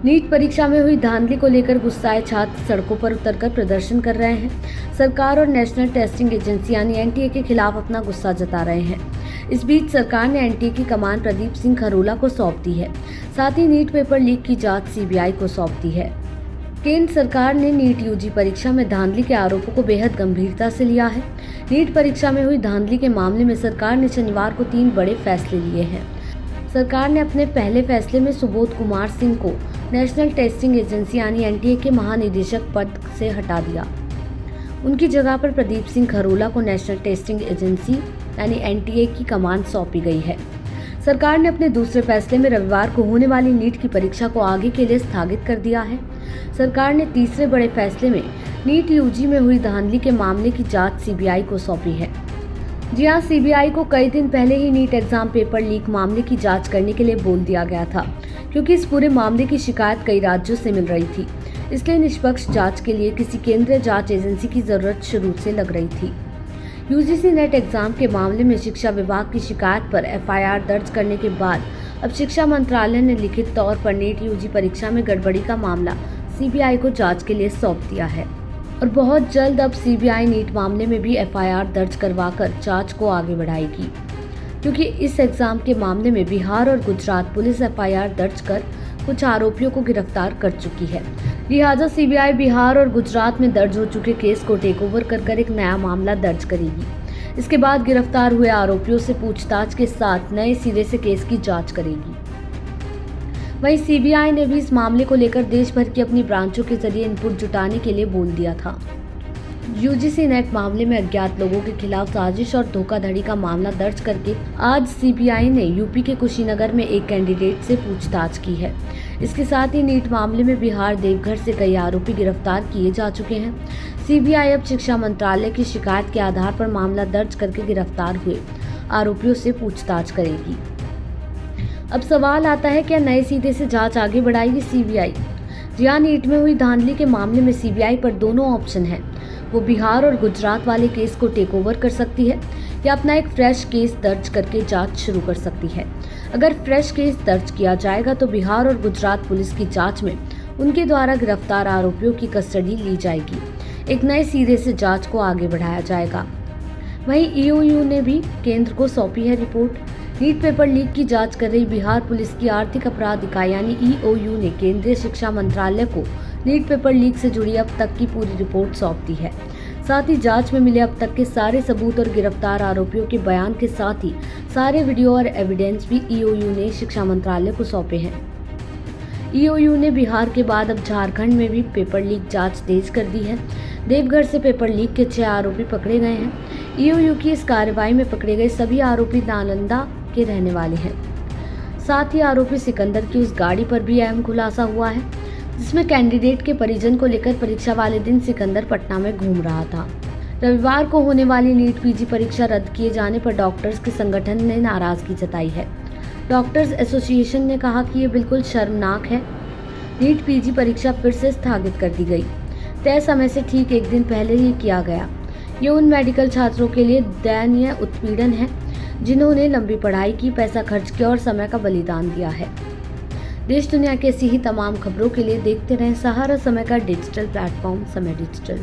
NEET परीक्षा में हुई धांधली को लेकर गुस्साए छात्र सड़कों पर उतरकर प्रदर्शन कर रहे हैं। सरकार और नेशनल टेस्टिंग एजेंसी यानी एनटीए के खिलाफ अपना गुस्सा जता रहे हैं। इस बीच सरकार ने एनटीए की कमान प्रदीप सिंह खरोला को सौंप दी है। साथ ही नीट पेपर लीक की जांच सीबीआई को सौंप दी है। केंद्र सरकार ने नीट यूजी परीक्षा में धांधली के आरोपों को बेहद गंभीरता से लिया है। नीट परीक्षा में हुई धांधली के मामले में सरकार ने शनिवार को 3 बड़े फैसले लिए हैं। सरकार ने अपने पहले फैसले में सुबोध कुमार सिंह को नेशनल टेस्टिंग एजेंसी यानी एनटीए के महानिदेशक पद से हटा दिया। उनकी जगह पर प्रदीप सिंह खरोला को नेशनल टेस्टिंग एजेंसी यानी एनटीए की कमान सौंपी गई है। सरकार ने अपने दूसरे फैसले में रविवार को होने वाली नीट की परीक्षा को आगे के लिए स्थगित कर दिया है। सरकार ने तीसरे बड़े फैसले में नीट यूजी में हुई धांधली के मामले की जांच सीबीआई को सौंपी है। जी हां, सीबीआई को कई दिन पहले ही नीट एग्जाम पेपर लीक मामले की जांच करने के लिए बोल दिया गया था, क्योंकि इस पूरे मामले की शिकायत कई राज्यों से मिल रही थी। इसलिए निष्पक्ष जांच के लिए किसी केंद्रीय जांच एजेंसी की जरूरत शुरू से लग रही थी। यूजीसी नेट एग्जाम के मामले में शिक्षा विभाग की शिकायत पर एफआईआर दर्ज करने के बाद अब शिक्षा मंत्रालय ने लिखित तौर पर नीट यूजी परीक्षा में गड़बड़ी का मामला सीबीआई को जांच के लिए सौंप दिया है और बहुत जल्द अब सीबीआई नीट मामले में भी एफआईआर दर्ज करवाकर जांच को आगे बढ़ाएगी, क्योंकि इस एग्जाम के मामले में बिहार और गुजरात पुलिस एफआईआर दर्ज कर कुछ आरोपियों को गिरफ्तार कर चुकी है। लिहाजा सीबीआई बिहार और गुजरात में दर्ज हो चुके केस को टेक ओवर कर एक नया मामला दर्ज करेगी। इसके बाद गिरफ्तार हुए आरोपियों से पूछताछ के साथ नए सिरे से केस की जांच करेगी। वहीं सीबीआई ने भी इस मामले को लेकर देश भर की अपनी ब्रांचों के जरिए इनपुट जुटाने के लिए बोल दिया था। यूजीसी नेट मामले में अज्ञात लोगों के खिलाफ साजिश और धोखाधड़ी का मामला दर्ज करके आज सीबीआई ने यूपी के कुशीनगर में एक कैंडिडेट से पूछताछ की है। इसके साथ ही नीट मामले में बिहार देवघर से कई आरोपी गिरफ्तार किए जा चुके हैं। सीबीआई अब शिक्षा मंत्रालय की शिकायत के आधार पर मामला दर्ज करके गिरफ्तार हुए आरोपियों से पूछताछ करेगी। अब सवाल आता है, क्या नए सीधे से जांच आगे बढ़ाएगी सीबीआई? जी हां, नीट में हुई धांधली के मामले में सीबीआई पर दोनों ऑप्शन हैं। वो बिहार और गुजरात वाले केस को टेक ओवर कर सकती है या अपना एक फ्रेश केस दर्ज करके जांच शुरू कर सकती है। अगर फ्रेश केस दर्ज किया जाएगा तो बिहार और गुजरात पुलिस की जांच में उनके द्वारा गिरफ्तार आरोपियों की कस्टडी ली जाएगी। एक नए सिरे से जांच को आगे बढ़ाया जाएगा। वहीं ईओयू ने भी केंद्र को सौंपी है रिपोर्ट। नीट पेपर लीक की जांच कर रही बिहार पुलिस की आर्थिक अपराध इकाई यानी ईओयू ने केंद्रीय शिक्षा मंत्रालय को नीट पेपर लीक से जुड़ी अब तक की पूरी रिपोर्ट सौंप दी है। साथ ही जांच में मिले अब तक के सारे सबूत और गिरफ्तार आरोपियों के बयान के साथ ही सारे वीडियो और एविडेंस भी ईओयू ने शिक्षा मंत्रालय को सौंपे हैं। ईओयू ने बिहार के बाद अब झारखंड में भी पेपर लीक जांच तेज कर दी है। देवघर से पेपर लीक के 6 आरोपी पकड़े गए हैं। ईओयू की इस कार्रवाई में पकड़े गए सभी आरोपी नालंदा के रहने वाले हैं। साथ ही आरोपी सिकंदर की उस गाड़ी पर भी अहम खुलासा हुआ है जिसमें कैंडिडेट के परिजन को लेकर परीक्षा वाले दिन सिकंदर पटना में घूम रहा था। रविवार को होने वाली नीट पीजी परीक्षा रद्द किए जाने पर डॉक्टर्स के संगठन ने नाराजगी जताई है। डॉक्टर्स एसोसिएशन ने कहा कि ये बिल्कुल शर्मनाक है। नीट पीजी परीक्षा फिर से स्थगित कर दी गई। तय समय से ठीक एक दिन पहले ही किया गया। ये उन मेडिकल छात्रों के लिए दयनीय उत्पीड़न है जिन्होंने लंबी पढ़ाई की, पैसा खर्च किया और समय का बलिदान दिया है। देश दुनिया की ऐसी ही तमाम खबरों के लिए देखते रहें सहारा समय का डिजिटल प्लेटफॉर्म समय डिजिटल।